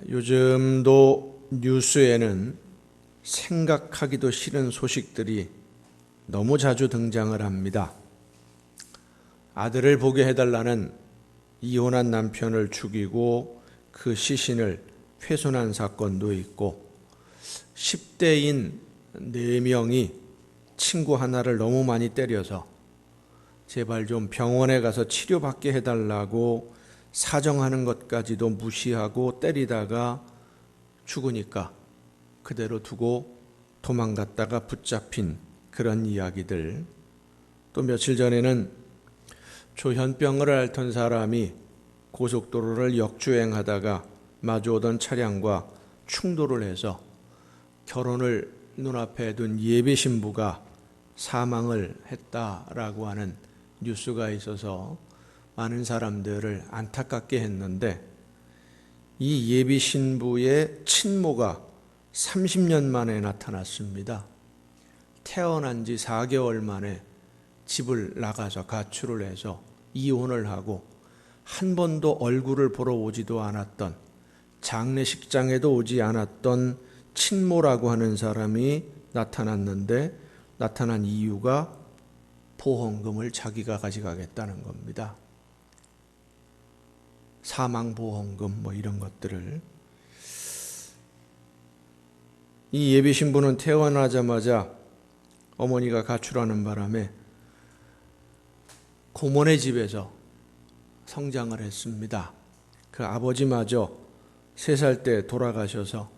요즘도 뉴스에는 생각하기도 싫은 소식들이 너무 자주 등장을 합니다. 아들을 보게 해달라는 이혼한 남편을 죽이고 그 시신을 훼손한 사건도 있고, 10대인 4명이 친구 하나를 너무 많이 때려서 제발 좀 병원에 가서 치료받게 해달라고 사정하는 것까지도 무시하고 때리다가 죽으니까 그대로 두고 도망갔다가 붙잡힌 그런 이야기들, 또 며칠 전에는 조현병을 앓던 사람이 고속도로를 역주행하다가 마주오던 차량과 충돌을 해서 결혼을 눈앞에 둔 예비 신부가 사망을 했다라고 하는 뉴스가 있어서 많은 사람들을 안타깝게 했는데, 이 예비 신부의 친모가 30년 만에 나타났습니다. 태어난 지 4개월 만에 집을 나가서 가출을 해서 이혼을 하고 한 번도 얼굴을 보러 오지도 않았던, 장례식장에도 오지 않았던 친모라고 하는 사람이 나타났는데, 나타난 이유가 보험금을 자기가 가져가겠다는 겁니다. 사망보험금 이런 것들을. 이 예비 신부는 태어나자마자 어머니가 가출하는 바람에 고모네 집에서 성장을 했습니다. 그 아버지마저 3살 때 돌아가셔서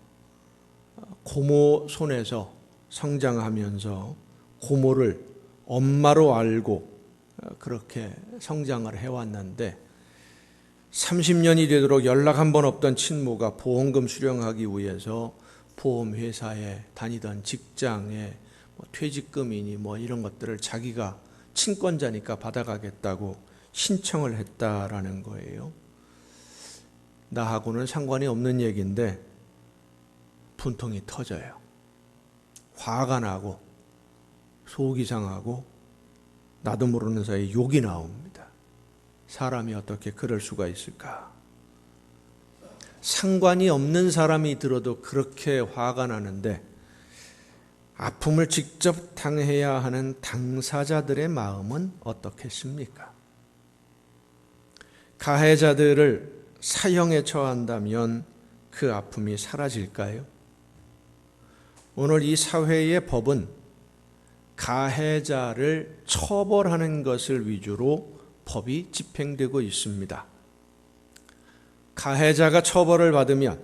고모 손에서 성장하면서 고모를 엄마로 알고 그렇게 성장을 해왔는데, 30년이 되도록 연락 한 번 없던 친모가 보험금 수령하기 위해서 보험회사에 다니던 직장에 퇴직금이니 이런 것들을 자기가 친권자니까 받아가겠다고 신청을 했다라는 거예요. 나하고는 상관이 없는 얘기인데 분통이 터져요. 화가 나고 속이 상하고 나도 모르는 사이에 욕이 나옵니다. 사람이 어떻게 그럴 수가 있을까? 상관이 없는 사람이 들어도 그렇게 화가 나는데, 아픔을 직접 당해야 하는 당사자들의 마음은 어떻겠습니까? 가해자들을 사형에 처한다면 그 아픔이 사라질까요? 오늘 이 사회의 법은 가해자를 처벌하는 것을 위주로 법이 집행되고 있습니다. 가해자가 처벌을 받으면,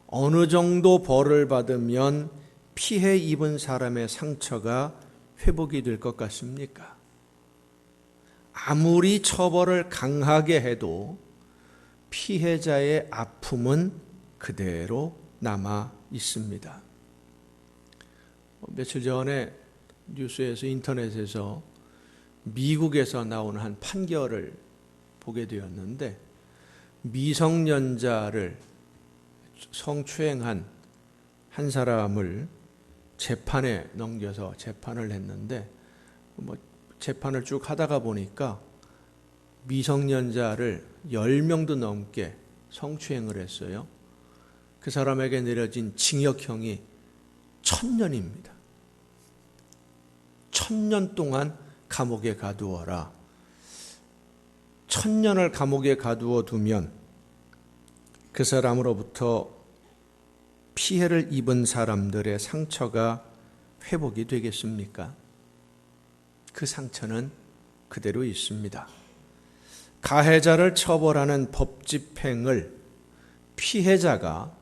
어느 정도 벌을 받으면 피해 입은 사람의 상처가 회복이 될 것 같습니까? 아무리 처벌을 강하게 해도 피해자의 아픔은 그대로 남아 있습니다. 며칠 전에 뉴스에서, 인터넷에서 미국에서 나온 한 판결을 보게 되었는데, 미성년자를 성추행한 한 사람을 재판에 넘겨서 재판을 했는데, 재판을 쭉 하다가 보니까 미성년자를 10명도 넘게 성추행을 했어요. 그 사람에게 내려진 징역형이 1000년입니다. 1000년 동안 감옥에 가두어라. 1000년을 감옥에 가두어 두면 그 사람으로부터 피해를 입은 사람들의 상처가 회복이 되겠습니까? 그 상처는 그대로 있습니다. 가해자를 처벌하는 법 집행을 피해자가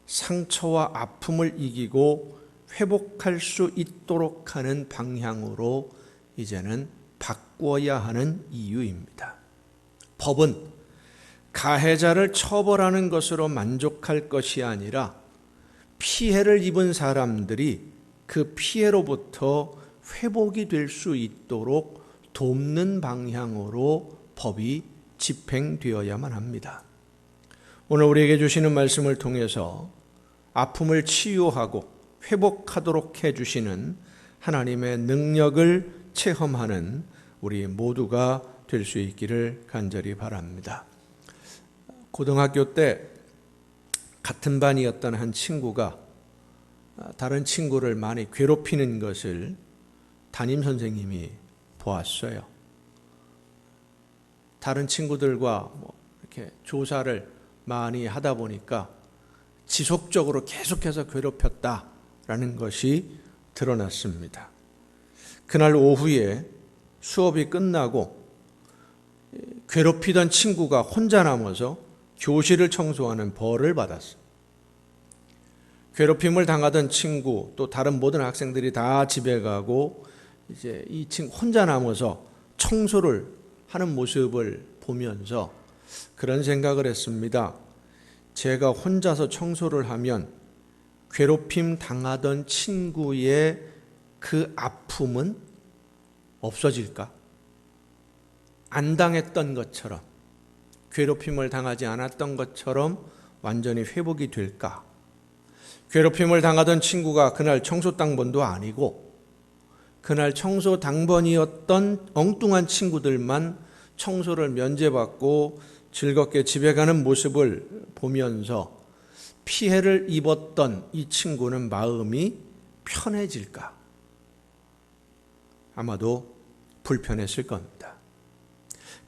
상처와 아픔을 이기고 회복할 수 있도록 하는 방향으로 이제는 바꿔야 하는 이유입니다. 법은 가해자를 처벌하는 것으로 만족할 것이 아니라 피해를 입은 사람들이 그 피해로부터 회복이 될 수 있도록 돕는 방향으로 법이 집행되어야만 합니다. 오늘 우리에게 주시는 말씀을 통해서 아픔을 치유하고 회복하도록 해주시는 하나님의 능력을 체험하는 우리 모두가 될 수 있기를 간절히 바랍니다. 고등학교 때 같은 반이었던 한 친구가 다른 친구를 많이 괴롭히는 것을 담임 선생님이 보았어요. 다른 친구들과 이렇게 조사를 많이 하다 보니까 지속적으로 계속해서 괴롭혔다라는 것이 드러났습니다. 그날 오후에 수업이 끝나고 괴롭히던 친구가 혼자 남아서 교실을 청소하는 벌을 받았어요. 괴롭힘을 당하던 친구 또 다른 모든 학생들이 다 집에 가고 이제 이 친구 혼자 남아서 청소를 하는 모습을 보면서 그런 생각을 했습니다. 제가 혼자서 청소를 하면 괴롭힘 당하던 친구의 그 아픔은 없어질까? 안 당했던 것처럼, 괴롭힘을 당하지 않았던 것처럼 완전히 회복이 될까? 괴롭힘을 당하던 친구가 그날 청소 당번도 아니고 그날 청소 당번이었던 엉뚱한 친구들만 청소를 면제받고 즐겁게 집에 가는 모습을 보면서 피해를 입었던 이 친구는 마음이 편해질까? 아마도 불편했을 겁니다.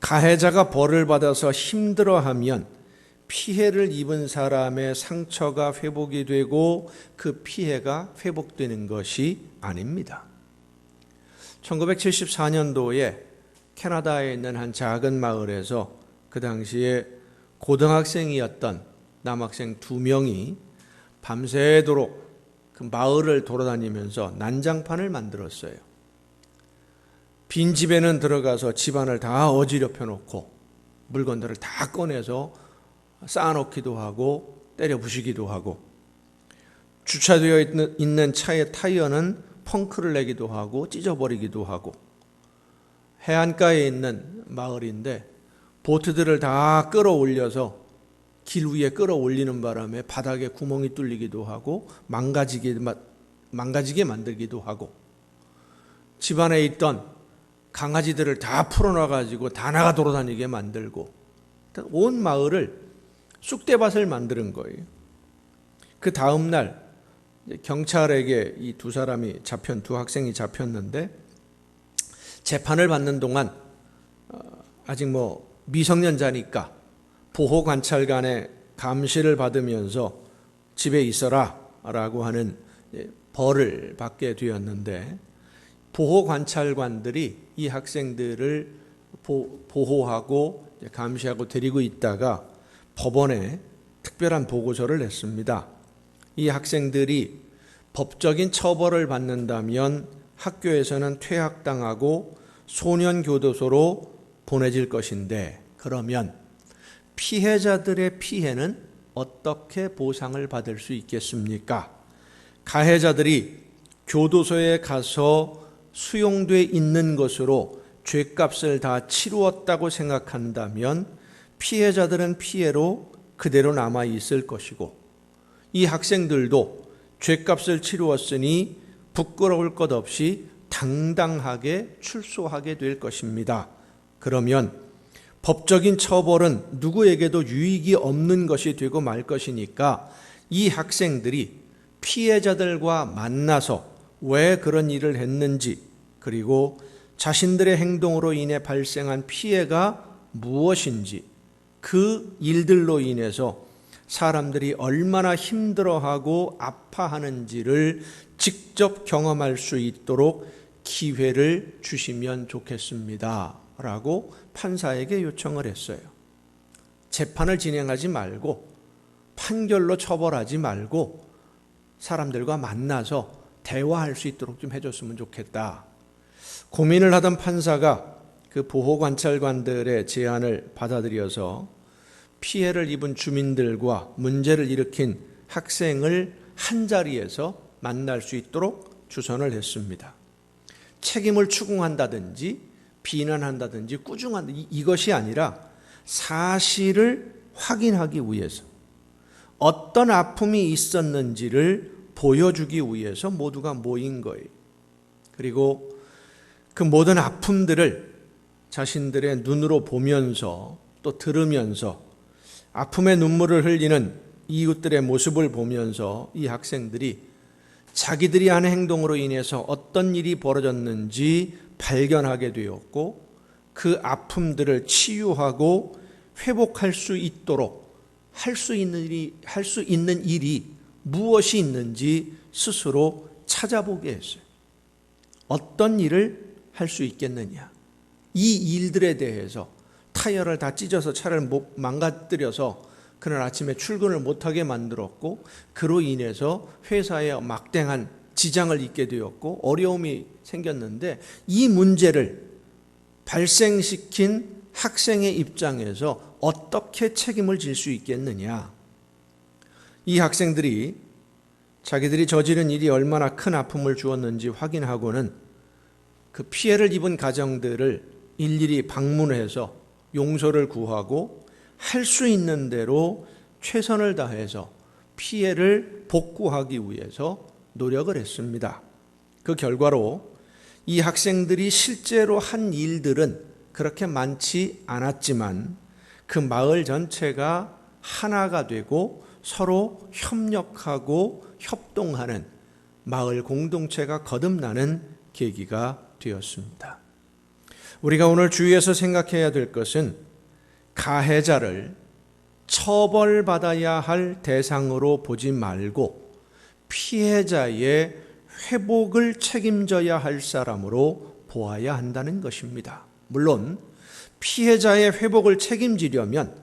가해자가 벌을 받아서 힘들어하면 피해를 입은 사람의 상처가 회복이 되고 그 피해가 회복되는 것이 아닙니다. 1974년도에 캐나다에 있는 한 작은 마을에서 그 당시에 고등학생이었던 남학생 2명이 밤새도록 그 마을을 돌아다니면서 난장판을 만들었어요. 빈 집에는 들어가서 집안을 다 어지럽혀 놓고 물건들을 다 꺼내서 쌓아놓기도 하고 때려 부시기도 하고 주차되어 있는 차의 타이어는 펑크를 내기도 하고 찢어버리기도 하고 해안가에 있는 마을인데 보트들을 다 끌어올려서 길 위에 끌어올리는 바람에 바닥에 구멍이 뚫리기도 하고 망가지게 만들기도 하고 집안에 있던 강아지들을 다 풀어놔가지고 다 나가 돌아다니게 만들고 온 마을을 쑥대밭을 만드는 거예요. 그 다음 날 경찰에게 이 두 학생이 잡혔는데 재판을 받는 동안 아직 미성년자니까 보호관찰관의 감시를 받으면서 집에 있어라 라고 하는 벌을 받게 되었는데 보호관찰관들이 이 학생들을 보호하고 감시하고 데리고 있다가 법원에 특별한 보고서를 냈습니다. 이 학생들이 법적인 처벌을 받는다면 학교에서는 퇴학당하고 소년교도소로 보내질 것인데 그러면 피해자들의 피해는 어떻게 보상을 받을 수 있겠습니까? 가해자들이 교도소에 가서 수용돼 있는 것으로 죄값을 다 치루었다고 생각한다면 피해자들은 피해로 그대로 남아 있을 것이고 이 학생들도 죄값을 치루었으니 부끄러울 것 없이 당당하게 출소하게 될 것입니다. 그러면 법적인 처벌은 누구에게도 유익이 없는 것이 되고 말 것이니까 이 학생들이 피해자들과 만나서 왜 그런 일을 했는지 그리고 자신들의 행동으로 인해 발생한 피해가 무엇인지 그 일들로 인해서 사람들이 얼마나 힘들어하고 아파하는지를 직접 경험할 수 있도록 기회를 주시면 좋겠습니다. 라고 판사에게 요청을 했어요. 재판을 진행하지 말고 판결로 처벌하지 말고 사람들과 만나서 대화할 수 있도록 좀 해줬으면 좋겠다. 고민을 하던 판사가 그 보호관찰관들의 제안을 받아들여서 피해를 입은 주민들과 문제를 일으킨 학생을 한자리에서 만날 수 있도록 주선을 했습니다. 책임을 추궁한다든지 비난한다든지 꾸중한다 이것이 아니라 사실을 확인하기 위해서 어떤 아픔이 있었는지를 보여주기 위해서 모두가 모인 거예요. 그리고 그 모든 아픔들을 자신들의 눈으로 보면서 또 들으면서 아픔의 눈물을 흘리는 이웃들의 모습을 보면서 이 학생들이 자기들이 하는 행동으로 인해서 어떤 일이 벌어졌는지 발견하게 되었고 그 아픔들을 치유하고 회복할 수 있도록 할 수 있는 일이 무엇이 있는지 스스로 찾아보게 했어요. 어떤 일을 할 수 있겠느냐. 이 일들에 대해서 타이어를 다 찢어서 차를 망가뜨려서 그날 아침에 출근을 못하게 만들었고 그로 인해서 회사에 막대한 지장을 입게 되었고 어려움이 생겼는데 이 문제를 발생시킨 학생의 입장에서 어떻게 책임을 질 수 있겠느냐. 이 학생들이 자기들이 저지른 일이 얼마나 큰 아픔을 주었는지 확인하고는 그 피해를 입은 가정들을 일일이 방문해서 용서를 구하고 할 수 있는 대로 최선을 다해서 피해를 복구하기 위해서 노력을 했습니다. 그 결과로 이 학생들이 실제로 한 일들은 그렇게 많지 않았지만 그 마을 전체가 하나가 되고 서로 협력하고 협동하는 마을 공동체가 거듭나는 계기가 되었습니다. 우리가 오늘 주위에서 생각해야 될 것은 가해자를 처벌받아야 할 대상으로 보지 말고 피해자의 회복을 책임져야 할 사람으로 보아야 한다는 것입니다. 물론 피해자의 회복을 책임지려면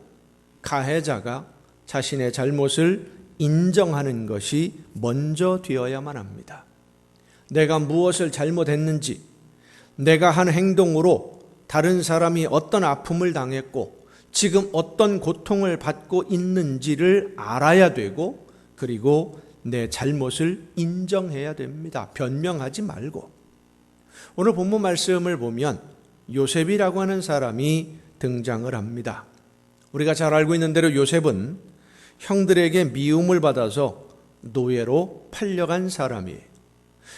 가해자가 자신의 잘못을 인정하는 것이 먼저 되어야만 합니다. 내가 무엇을 잘못했는지, 내가 한 행동으로 다른 사람이 어떤 아픔을 당했고 지금 어떤 고통을 받고 있는지를 알아야 되고 그리고 내 잘못을 인정해야 됩니다. 변명하지 말고. 오늘 본문 말씀을 보면 요셉이라고 하는 사람이 등장을 합니다. 우리가 잘 알고 있는 대로 요셉은 형들에게 미움을 받아서 노예로 팔려간 사람이에요.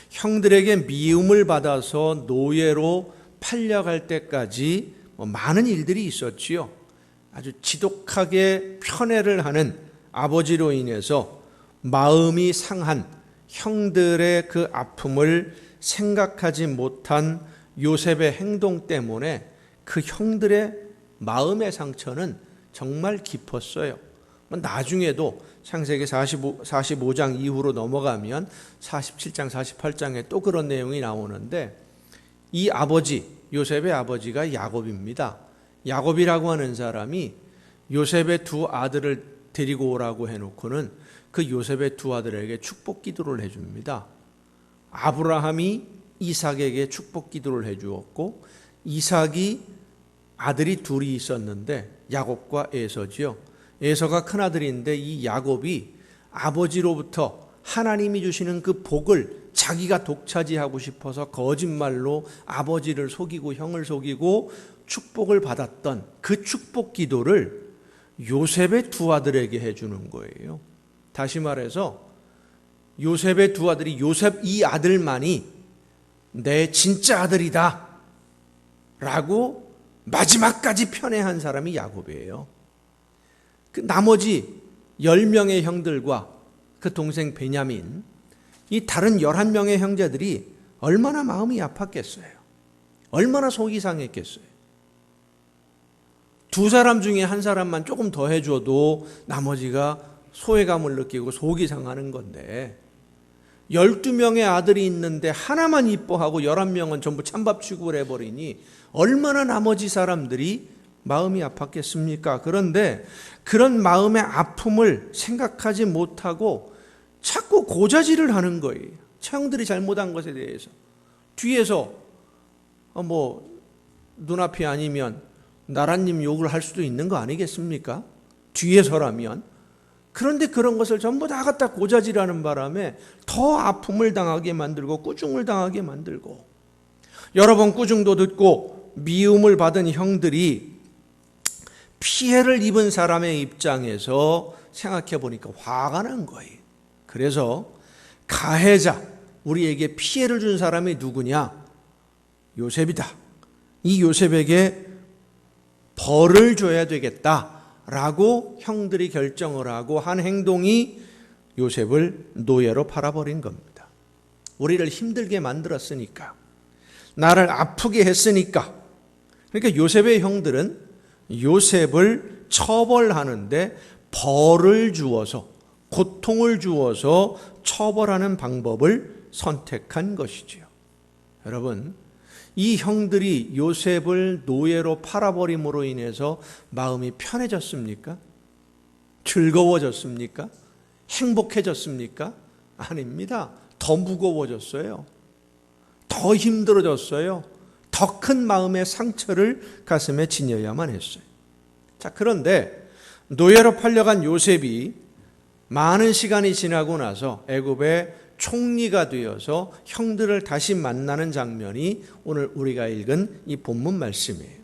형들에게 미움을 받아서 노예로 팔려갈 때까지 많은 일들이 있었지요. 아주 지독하게 편애를 하는 아버지로 인해서 마음이 상한 형들의 그 아픔을 생각하지 못한 요셉의 행동 때문에 그 형들의 마음의 상처는 정말 깊었어요. 나중에도 창세기 45장 이후로 넘어가면 47장, 48장에 또 그런 내용이 나오는데 이 아버지, 요셉의 아버지가 야곱입니다. 야곱이라고 하는 사람이 요셉의 두 아들을 데리고 오라고 해놓고는 그 요셉의 두 아들에게 축복 기도를 해줍니다. 아브라함이 이삭에게 축복 기도를 해주었고 이삭이 아들이 둘이 있었는데 야곱과 에서지요. 에서가 큰아들인데 이 야곱이 아버지로부터 하나님이 주시는 그 복을 자기가 독차지하고 싶어서 거짓말로 아버지를 속이고 형을 속이고 축복을 받았던 그 축복 기도를 요셉의 두 아들에게 해주는 거예요. 다시 말해서 요셉의 두 아들이 요셉 이 아들만이 내 진짜 아들이다 라고 마지막까지 편애한 사람이 야곱이에요. 그 나머지 10명의 형들과 그 동생 베냐민, 이 다른 11명의 형제들이 얼마나 마음이 아팠겠어요. 얼마나 속이 상했겠어요. 두 사람 중에 한 사람만 조금 더 해줘도 나머지가 소외감을 느끼고 속이 상하는 건데 12명의 아들이 있는데 하나만 이뻐하고 11명은 전부 찬밥 취급을 해버리니 얼마나 나머지 사람들이 마음이 아팠겠습니까? 그런데 그런 마음의 아픔을 생각하지 못하고 자꾸 고자질을 하는 거예요. 형들이 잘못한 것에 대해서. 뒤에서 눈앞이 아니면 나라님 욕을 할 수도 있는 거 아니겠습니까? 뒤에서라면. 그런데 그런 것을 전부 다 갖다 고자질하는 바람에 더 아픔을 당하게 만들고 꾸중을 당하게 만들고 여러 번 꾸중도 듣고 미움을 받은 형들이 피해를 입은 사람의 입장에서 생각해 보니까 화가 난 거예요. 그래서 가해자, 우리에게 피해를 준 사람이 누구냐? 요셉이다. 이 요셉에게 벌을 줘야 되겠다 라고 형들이 결정을 하고 한 행동이 요셉을 노예로 팔아버린 겁니다. 우리를 힘들게 만들었으니까, 나를 아프게 했으니까. 그러니까 요셉의 형들은 요셉을 처벌하는데 벌을 주어서, 고통을 주어서 처벌하는 방법을 선택한 것이지요. 여러분, 이 형들이 요셉을 노예로 팔아버림으로 인해서 마음이 편해졌습니까? 즐거워졌습니까? 행복해졌습니까? 아닙니다. 더 무거워졌어요. 더 힘들어졌어요. 더 큰 마음의 상처를 가슴에 지녀야만 했어요. 자, 그런데 노예로 팔려간 요셉이 많은 시간이 지나고 나서 애굽의 총리가 되어서 형들을 다시 만나는 장면이 오늘 우리가 읽은 이 본문 말씀이에요.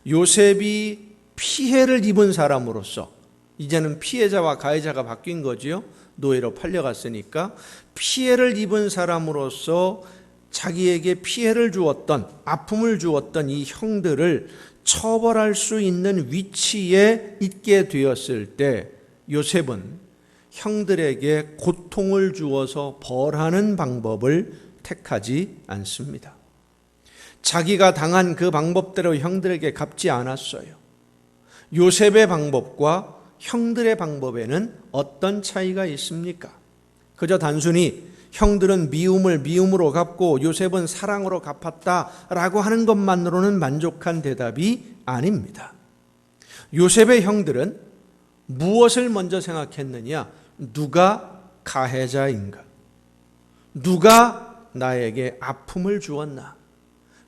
요셉이 피해를 입은 사람으로서, 이제는 피해자와 가해자가 바뀐 거지요. 노예로 팔려갔으니까 피해를 입은 사람으로서 자기에게 피해를 주었던, 아픔을 주었던 이 형들을 처벌할 수 있는 위치에 있게 되었을 때 요셉은 형들에게 고통을 주어서 벌하는 방법을 택하지 않습니다. 자기가 당한 그 방법대로 형들에게 갚지 않았어요. 요셉의 방법과 형들의 방법에는 어떤 차이가 있습니까? 그저 단순히 형들은 미움을 미움으로 갚고 요셉은 사랑으로 갚았다라고 하는 것만으로는 만족한 대답이 아닙니다. 요셉의 형들은 무엇을 먼저 생각했느냐? 누가 가해자인가? 누가 나에게 아픔을 주었나?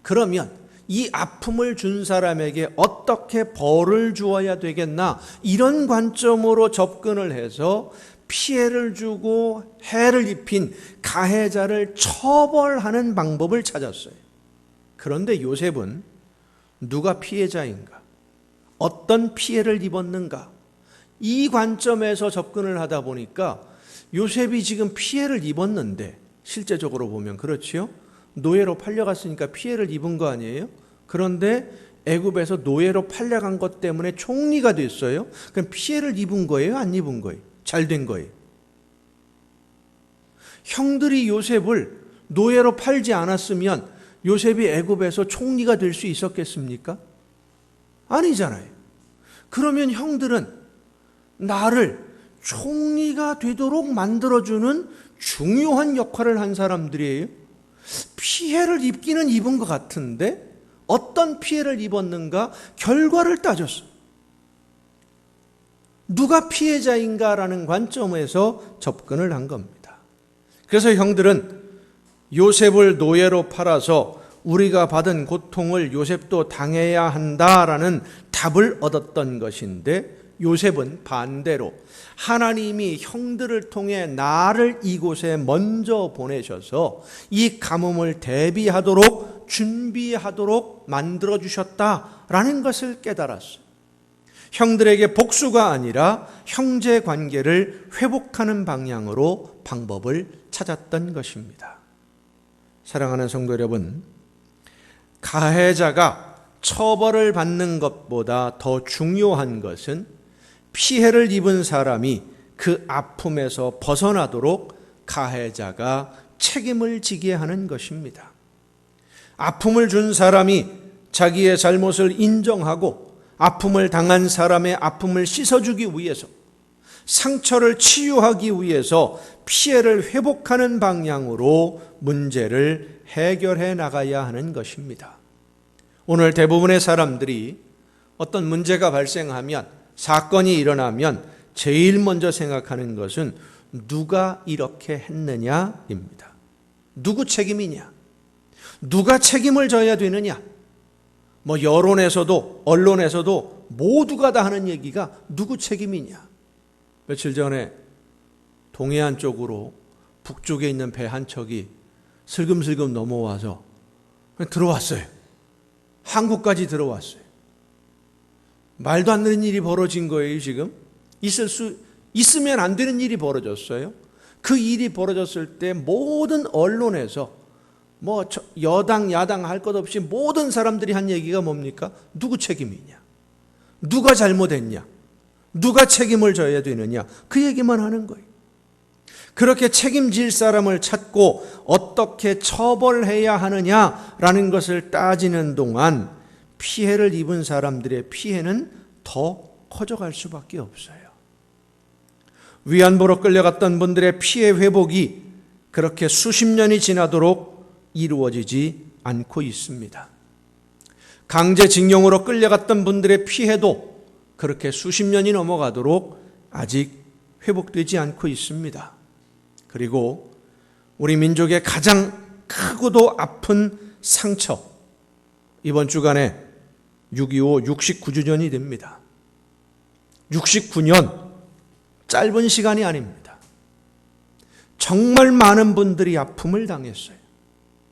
그러면 이 아픔을 준 사람에게 어떻게 벌을 주어야 되겠나? 이런 관점으로 접근을 해서 피해를 주고 해를 입힌 가해자를 처벌하는 방법을 찾았어요. 그런데 요셉은 누가 피해자인가? 어떤 피해를 입었는가? 이 관점에서 접근을 하다 보니까 요셉이 지금 피해를 입었는데, 실제적으로 보면 그렇지요? 노예로 팔려갔으니까 피해를 입은 거 아니에요? 그런데 애굽에서 노예로 팔려간 것 때문에 총리가 됐어요. 그럼 피해를 입은 거예요? 안 입은 거예요? 잘 된 거예요? 형들이 요셉을 노예로 팔지 않았으면 요셉이 애굽에서 총리가 될 수 있었겠습니까? 아니잖아요. 그러면 형들은 나를 총리가 되도록 만들어주는 중요한 역할을 한 사람들이에요. 피해를 입기는 입은 것 같은데 어떤 피해를 입었는가? 결과를 따졌어요. 누가 피해자인가라는 관점에서 접근을 한 겁니다. 그래서 형들은 요셉을 노예로 팔아서 우리가 받은 고통을 요셉도 당해야 한다라는 답을 얻었던 것인데, 요셉은 반대로 하나님이 형들을 통해 나를 이곳에 먼저 보내셔서 이 가뭄을 대비하도록 준비하도록 만들어주셨다라는 것을 깨달았어요. 형들에게 복수가 아니라 형제 관계를 회복하는 방향으로 방법을 찾았던 것입니다. 사랑하는 성도 여러분, 가해자가 처벌을 받는 것보다 더 중요한 것은 피해를 입은 사람이 그 아픔에서 벗어나도록 가해자가 책임을 지게 하는 것입니다. 아픔을 준 사람이 자기의 잘못을 인정하고 아픔을 당한 사람의 아픔을 씻어주기 위해서, 상처를 치유하기 위해서 피해를 회복하는 방향으로 문제를 해결해 나가야 하는 것입니다. 오늘 대부분의 사람들이 어떤 문제가 발생하면, 사건이 일어나면 제일 먼저 생각하는 것은 누가 이렇게 했느냐입니다. 누구 책임이냐? 누가 책임을 져야 되느냐? 여론에서도 언론에서도 모두가 다 하는 얘기가 누구 책임이냐? 며칠 전에 동해안 쪽으로 북쪽에 있는 배 한 척이 슬금슬금 넘어와서 들어왔어요. 한국까지 들어왔어요. 말도 안 되는 일이 벌어진 거예요. 지금 있으면 안 되는 일이 벌어졌어요. 그 일이 벌어졌을 때 모든 언론에서 여당 야당 할 것 없이 모든 사람들이 한 얘기가 뭡니까? 누구 책임이냐? 누가 잘못했냐? 누가 책임을 져야 되느냐? 그 얘기만 하는 거예요. 그렇게 책임질 사람을 찾고 어떻게 처벌해야 하느냐라는 것을 따지는 동안 피해를 입은 사람들의 피해는 더 커져갈 수밖에 없어요. 위안부로 끌려갔던 분들의 피해 회복이 그렇게 수십 년이 지나도록 이루어지지 않고 있습니다. 강제징용으로 끌려갔던 분들의 피해도 그렇게 수십 년이 넘어가도록 아직 회복되지 않고 있습니다. 그리고 우리 민족의 가장 크고도 아픈 상처, 이번 주간에 6.25 69주년이 됩니다. 69년, 짧은 시간이 아닙니다. 정말 많은 분들이 아픔을 당했어요.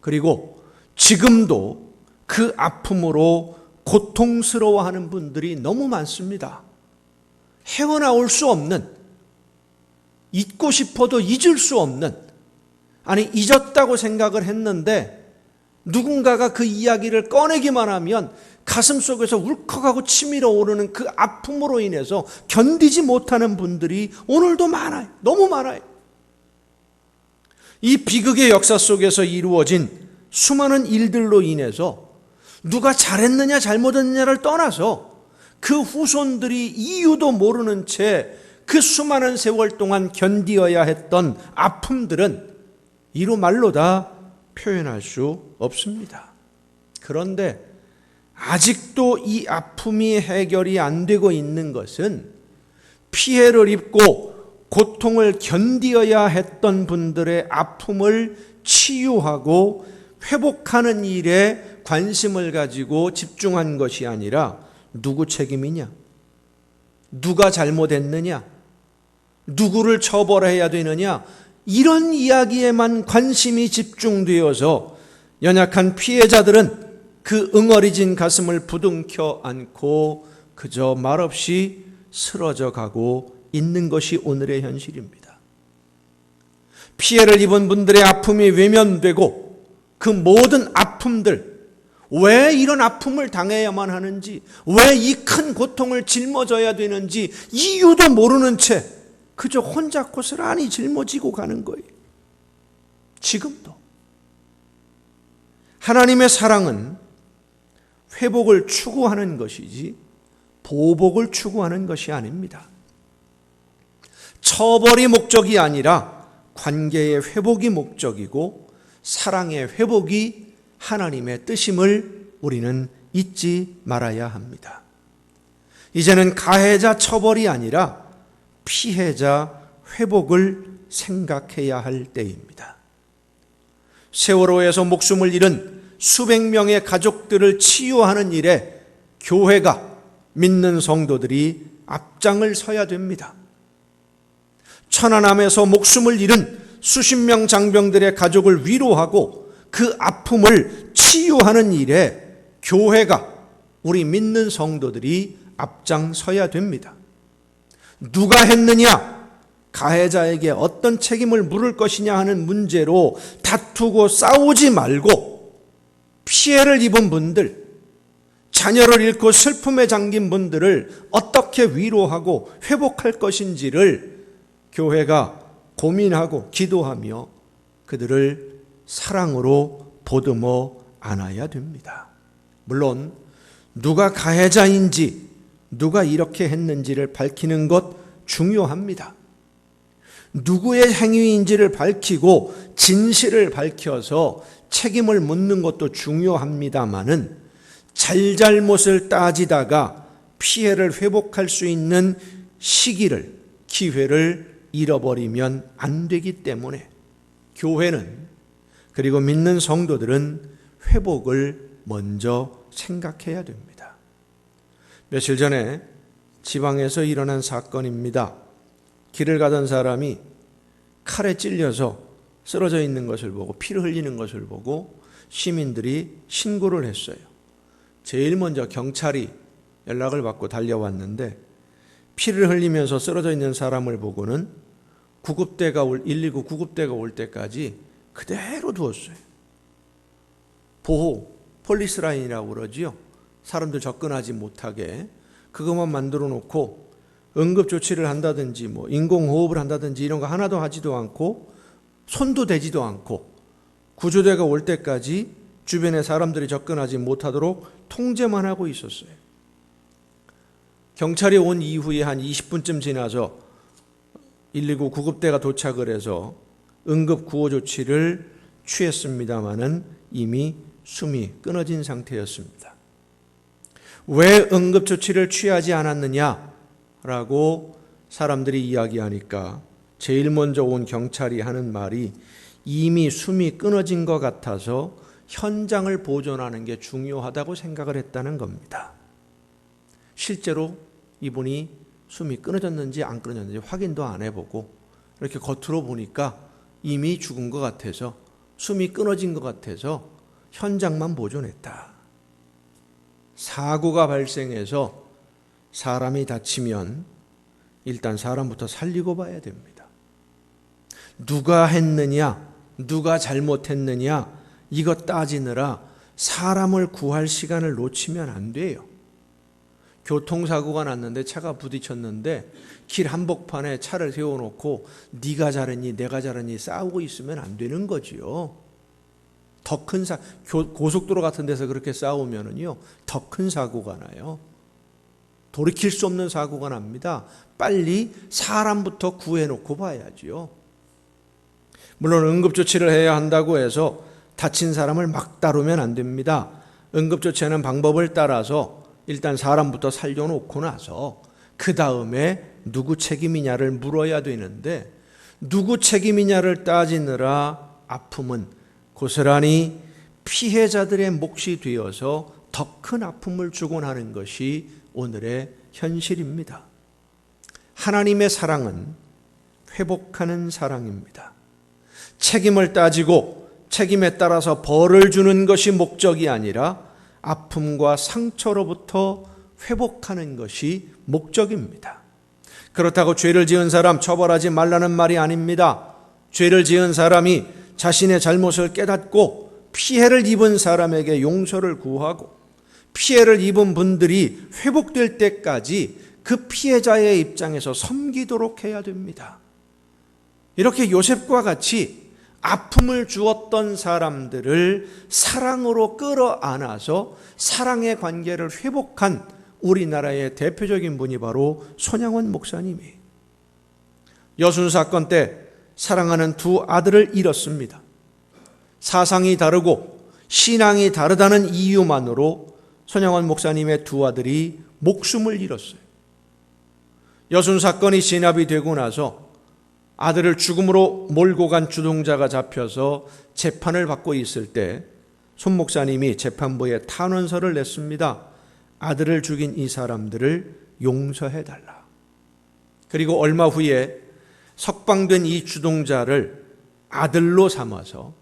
그리고 지금도 그 아픔으로 고통스러워하는 분들이 너무 많습니다. 헤어나올 수 없는, 잊고 싶어도 잊을 수 없는, 아니 잊었다고 생각을 했는데 누군가가 그 이야기를 꺼내기만 하면 가슴속에서 울컥하고 치밀어 오르는 그 아픔으로 인해서 견디지 못하는 분들이 오늘도 많아요. 너무 많아요. 이 비극의 역사 속에서 이루어진 수많은 일들로 인해서 누가 잘했느냐 잘못했느냐를 떠나서 그 후손들이 이유도 모르는 채 그 수많은 세월 동안 견디어야 했던 아픔들은 이루 말로 다 표현할 수 없습니다. 그런데 아직도 이 아픔이 해결이 안 되고 있는 것은 피해를 입고 고통을 견디어야 했던 분들의 아픔을 치유하고 회복하는 일에 관심을 가지고 집중한 것이 아니라 누구 책임이냐? 누가 잘못했느냐? 누구를 처벌해야 되느냐? 이런 이야기에만 관심이 집중되어서 연약한 피해자들은 그 응어리진 가슴을 부둥켜 안고 그저 말없이 쓰러져 가고 있는 것이 오늘의 현실입니다. 피해를 입은 분들의 아픔이 외면되고 그 모든 아픔들, 왜 이런 아픔을 당해야만 하는지, 왜 이 큰 고통을 짊어져야 되는지 이유도 모르는 채 그저 혼자 고스란히 짊어지고 가는 거예요. 지금도. 하나님의 사랑은 회복을 추구하는 것이지 보복을 추구하는 것이 아닙니다. 처벌이 목적이 아니라 관계의 회복이 목적이고 사랑의 회복이 하나님의 뜻임을 우리는 잊지 말아야 합니다. 이제는 가해자 처벌이 아니라 피해자 회복을 생각해야 할 때입니다. 세월호에서 목숨을 잃은 수백 명의 가족들을 치유하는 일에 교회가, 믿는 성도들이 앞장을 서야 됩니다. 천안함에서 목숨을 잃은 수십 명 장병들의 가족을 위로하고 그 아픔을 치유하는 일에 교회가, 우리 믿는 성도들이 앞장서야 됩니다. 누가 했느냐, 가해자에게 어떤 책임을 물을 것이냐 하는 문제로 다투고 싸우지 말고 피해를 입은 분들, 자녀를 잃고 슬픔에 잠긴 분들을 어떻게 위로하고 회복할 것인지를 교회가 고민하고 기도하며 그들을 사랑으로 보듬어 안아야 됩니다. 물론 누가 가해자인지 누가 이렇게 했는지를 밝히는 것 중요합니다. 누구의 행위인지를 밝히고 진실을 밝혀서 책임을 묻는 것도 중요합니다마는 잘잘못을 따지다가 피해를 회복할 수 있는 시기를, 기회를 잃어버리면 안 되기 때문에 교회는, 그리고 믿는 성도들은 회복을 먼저 생각해야 됩니다. 며칠 전에 지방에서 일어난 사건입니다. 길을 가던 사람이 칼에 찔려서 쓰러져 있는 것을 보고, 피를 흘리는 것을 보고 시민들이 신고를 했어요. 제일 먼저 경찰이 연락을 받고 달려왔는데 피를 흘리면서 쓰러져 있는 사람을 보고는 119 구급대가 올 때까지 그대로 두었어요. 보호, 폴리스 라인이라고 그러지요. 사람들 접근하지 못하게 그것만 만들어 놓고 응급조치를 한다든지 인공호흡을 한다든지 이런 거 하나도 하지도 않고 손도 대지도 않고 구조대가 올 때까지 주변에 사람들이 접근하지 못하도록 통제만 하고 있었어요. 경찰이 온 이후에 한 20분쯤 지나서 119 구급대가 도착을 해서 응급 구호 조치를 취했습니다마는 이미 숨이 끊어진 상태였습니다. 왜 응급 조치를 취하지 않았느냐라고 사람들이 이야기하니까 제일 먼저 온 경찰이 하는 말이 이미 숨이 끊어진 것 같아서 현장을 보존하는 게 중요하다고 생각을 했다는 겁니다. 실제로 이분이 숨이 끊어졌는지 안 끊어졌는지 확인도 안 해보고 이렇게 겉으로 보니까 이미 죽은 것 같아서, 숨이 끊어진 것 같아서 현장만 보존했다. 사고가 발생해서 사람이 다치면 일단 사람부터 살리고 봐야 됩니다. 누가 했느냐, 누가 잘못했느냐 이거 따지느라 사람을 구할 시간을 놓치면 안 돼요. 교통사고가 났는데 차가 부딪혔는데 길 한복판에 차를 세워놓고 네가 잘했니 내가 잘했니 싸우고 있으면 안 되는 거지요. 더 큰 고속도로 같은 데서 그렇게 싸우면은요 더 큰 사고가 나요. 돌이킬 수 없는 사고가 납니다. 빨리 사람부터 구해놓고 봐야지요. 물론 응급조치를 해야 한다고 해서 다친 사람을 막 다루면 안 됩니다. 응급조치하는 방법을 따라서 일단 사람부터 살려놓고 나서 그 다음에 누구 책임이냐를 물어야 되는데, 누구 책임이냐를 따지느라 아픔은 고스란히 피해자들의 몫이 되어서 더 큰 아픔을 주곤 하는 것이 오늘의 현실입니다. 하나님의 사랑은 회복하는 사랑입니다. 책임을 따지고 책임에 따라서 벌을 주는 것이 목적이 아니라 아픔과 상처로부터 회복하는 것이 목적입니다. 그렇다고 죄를 지은 사람 처벌하지 말라는 말이 아닙니다. 죄를 지은 사람이 자신의 잘못을 깨닫고 피해를 입은 사람에게 용서를 구하고 피해를 입은 분들이 회복될 때까지 그 피해자의 입장에서 섬기도록 해야 됩니다. 이렇게 요셉과 같이 아픔을 주었던 사람들을 사랑으로 끌어안아서 사랑의 관계를 회복한 우리나라의 대표적인 분이 바로 손양원 목사님이에요. 여순 사건 때 사랑하는 두 아들을 잃었습니다. 사상이 다르고 신앙이 다르다는 이유만으로 손양원 목사님의 두 아들이 목숨을 잃었어요. 여순 사건이 진압이 되고 나서 아들을 죽음으로 몰고 간 주동자가 잡혀서 재판을 받고 있을 때 손 목사님이 재판부에 탄원서를 냈습니다. 아들을 죽인 이 사람들을 용서해달라. 그리고 얼마 후에 석방된 이 주동자를 아들로 삼아서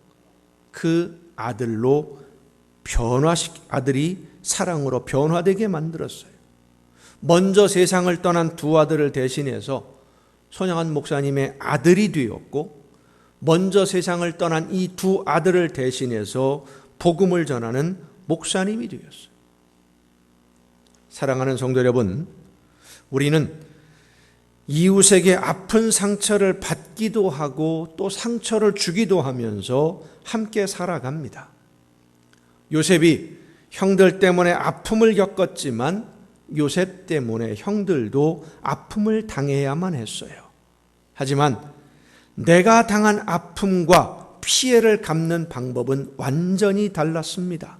그 아들로 아들이 사랑으로 변화되게 만들었어요. 먼저 세상을 떠난 두 아들을 대신해서 손양원 목사님의 아들이 되었고, 먼저 세상을 떠난 이 두 아들을 대신해서 복음을 전하는 목사님이 되었어요. 사랑하는 성도 여러분, 우리는 이웃에게 아픈 상처를 받기도 하고 또 상처를 주기도 하면서 함께 살아갑니다. 요셉이 형들 때문에 아픔을 겪었지만 요셉 때문에 형들도 아픔을 당해야만 했어요. 하지만 내가 당한 아픔과 피해를 갚는 방법은 완전히 달랐습니다.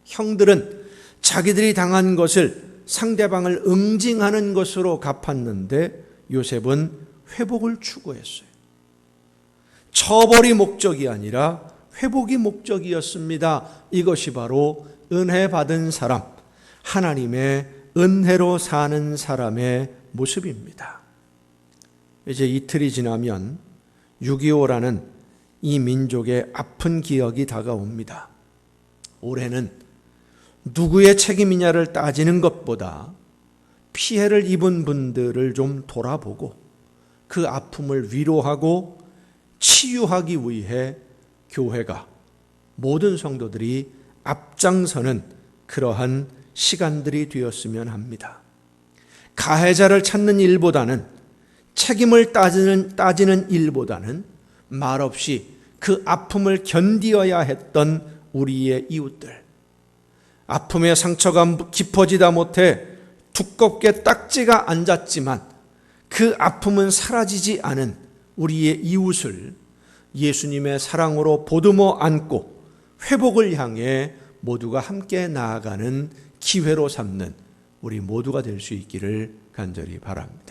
형들은 자기들이 당한 것을 상대방을 응징하는 것으로 갚았는데 요셉은 회복을 추구했어요. 처벌이 목적이 아니라 회복이 목적이었습니다. 이것이 바로 은혜 받은 사람, 하나님의 은혜로 사는 사람의 모습입니다. 이제 이틀이 지나면 6.25라는 이 민족의 아픈 기억이 다가옵니다. 올해는 누구의 책임이냐를 따지는 것보다 피해를 입은 분들을 좀 돌아보고 그 아픔을 위로하고 치유하기 위해 교회가, 모든 성도들이 앞장서는 그러한 시간들이 되었으면 합니다. 가해자를 찾는 일보다는, 책임을 따지는 일보다는 말없이 그 아픔을 견디어야 했던 우리의 이웃들, 아픔의 상처가 깊어지다 못해 두껍게 딱지가 앉았지만 그 아픔은 사라지지 않은 우리의 이웃을 예수님의 사랑으로 보듬어 안고 회복을 향해 모두가 함께 나아가는 기회로 삼는 우리 모두가 될 수 있기를 간절히 바랍니다.